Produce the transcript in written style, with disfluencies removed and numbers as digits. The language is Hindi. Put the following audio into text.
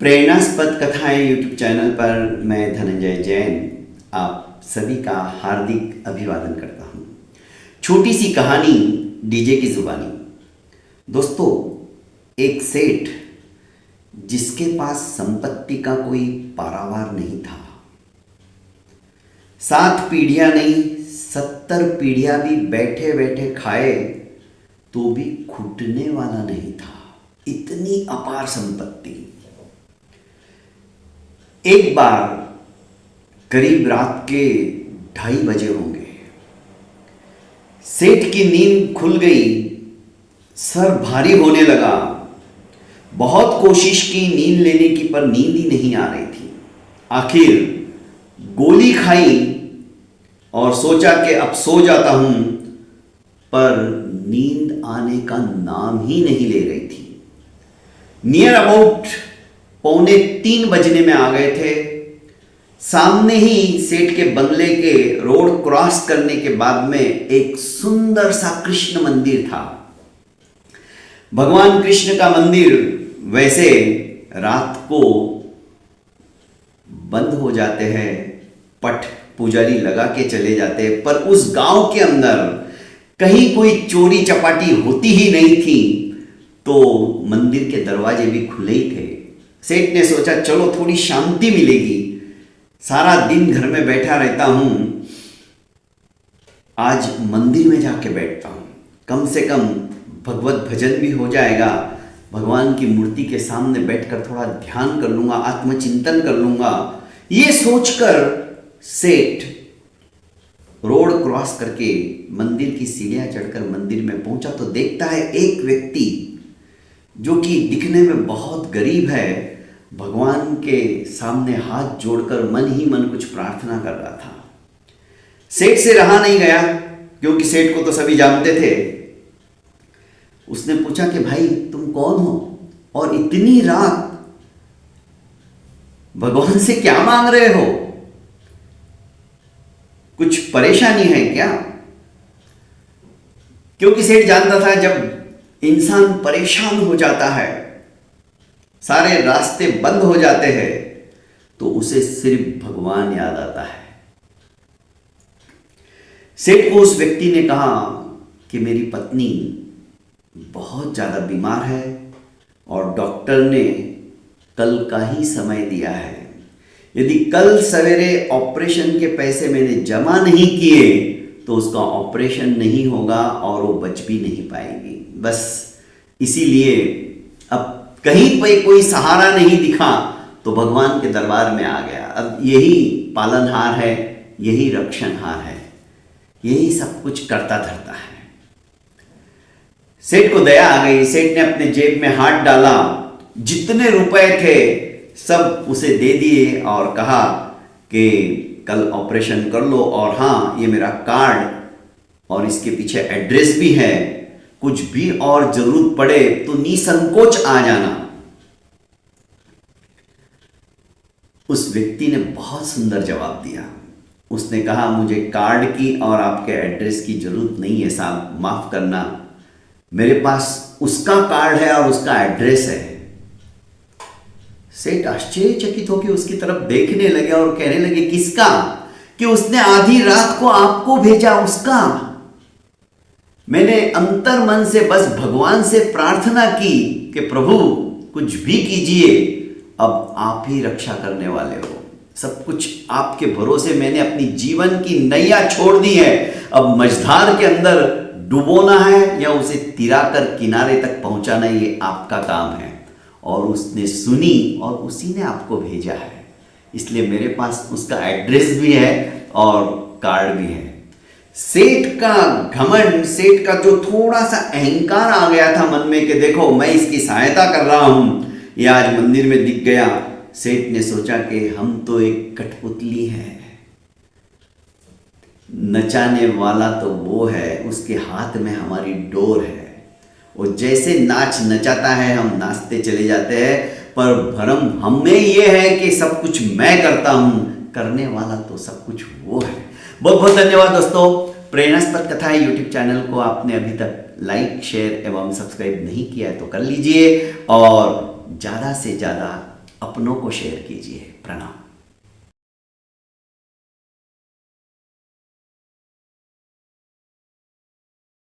प्रेरणास्पद कथाएं यूट्यूब चैनल पर मैं धनंजय जैन आप सभी का हार्दिक अभिवादन करता हूं। छोटी सी कहानी डीजे की जुबानी। दोस्तों, एक सेठ जिसके पास संपत्ति का कोई पारावार नहीं था, 7 पीढ़ियां नहीं 70 पीढ़ियां भी बैठे बैठे खाए तो भी घुटने वाला नहीं था, इतनी अपार संपत्ति। एक बार करीब रात के 2:30 बजे होंगे, सेठ की नींद खुल गई, सर भारी होने लगा। बहुत कोशिश की नींद लेने की, पर नींद ही नहीं आ रही थी। आखिर गोली खाई और सोचा कि अब सो जाता हूं, पर नींद आने का नाम ही नहीं ले रही थी। नियर अबाउट 2:45 बजने में आ गए थे। सामने ही सेठ के बंगले के रोड क्रॉस करने के बाद में एक सुंदर सा कृष्ण मंदिर था। भगवान कृष्ण का मंदिर वैसे रात को बंद हो जाते हैं, पट पुजारी लगा के चले जाते हैं, पर उस गांव के अंदर कहीं कोई चोरी चपाटी होती ही नहीं थी, तो मंदिर के दरवाजे भी खुले ही थे। सेठ ने सोचा चलो थोड़ी शांति मिलेगी, सारा दिन घर में बैठा रहता हूं, आज मंदिर में जाके बैठता हूं, कम से कम भगवत भजन भी हो जाएगा, भगवान की मूर्ति के सामने बैठकर थोड़ा ध्यान कर लूंगा, आत्मचिंतन कर लूंगा। ये सोचकर सेठ रोड क्रॉस करके मंदिर की सीढ़ियां चढ़कर मंदिर में पहुंचा तो देखता है एक व्यक्ति जो कि दिखने में बहुत गरीब है, भगवान के सामने हाथ जोड़कर मन ही मन कुछ प्रार्थना कर रहा था। सेठ से रहा नहीं गया, क्योंकि सेठ को तो सभी जानते थे। उसने पूछा कि भाई तुम कौन हो और इतनी रात भगवान से क्या मांग रहे हो, कुछ परेशानी है क्या? क्योंकि सेठ जानता था जब इंसान परेशान हो जाता है, सारे रास्ते बंद हो जाते हैं, तो उसे सिर्फ भगवान याद आता है। सेठ को उस व्यक्ति ने कहा कि मेरी पत्नी बहुत ज्यादा बीमार है और डॉक्टर ने कल का ही समय दिया है। यदि कल सवेरे ऑपरेशन के पैसे मैंने जमा नहीं किए तो उसका ऑपरेशन नहीं होगा और वो बच भी नहीं पाएगी। बस इसीलिए अब कहीं पे कोई सहारा नहीं दिखा तो भगवान के दरबार में आ गया। अब यही पालनहार है, यही रक्षणहार है, यही सब कुछ करता धरता है। सेठ को दया आ गई। सेठ ने अपने जेब में हाथ डाला, जितने रुपए थे सब उसे दे दिए और कहा कि कल ऑपरेशन कर लो, और हाँ ये मेरा कार्ड और इसके पीछे एड्रेस भी है, कुछ भी और जरूरत पड़े तो निसंकोच आ जाना। उस व्यक्ति ने बहुत सुंदर जवाब दिया। उसने कहा मुझे कार्ड की और आपके एड्रेस की जरूरत नहीं है साहब, माफ करना, मेरे पास उसका कार्ड है और उसका एड्रेस है। सेठ आश्चर्यचकित होकर उसकी तरफ देखने लगे और कहने लगे किसका? कि उसने आधी रात को आपको भेजा, उसका। मैंने अंतर मन से बस भगवान से प्रार्थना की कि प्रभु कुछ भी कीजिए, अब आप ही रक्षा करने वाले हो, सब कुछ आपके भरोसे मैंने अपनी जीवन की नैया छोड़ दी है, अब मझधार के अंदर डुबोना है या उसे तिराकर किनारे तक पहुंचाना, ये आपका काम है। और उसने सुनी और उसी ने आपको भेजा है, इसलिए मेरे पास उसका एड्रेस भी है और कार्ड भी है। सेठ का घमंड, सेठ का जो थोड़ा सा अहंकार आ गया था मन में कि देखो मैं इसकी सहायता कर रहा हूं, ये आज मंदिर में दिख गया। सेठ ने सोचा कि हम तो एक कठपुतली है, नचाने वाला तो वो है, उसके हाथ में हमारी डोर है, वो जैसे नाच नचाता है हम नाचते चले जाते हैं, पर भरम हमें ये है कि सब कुछ मैं करता हूं, करने वाला तो सब कुछ वो है। बहुत बहुत धन्यवाद दोस्तों। प्रेरणास्पद कथाएं यूट्यूब चैनल को आपने अभी तक लाइक, शेयर एवं सब्सक्राइब नहीं किया है तो कर लीजिए, और ज़्यादा से ज़्यादा अपनों को शेयर कीजिए। प्रणाम।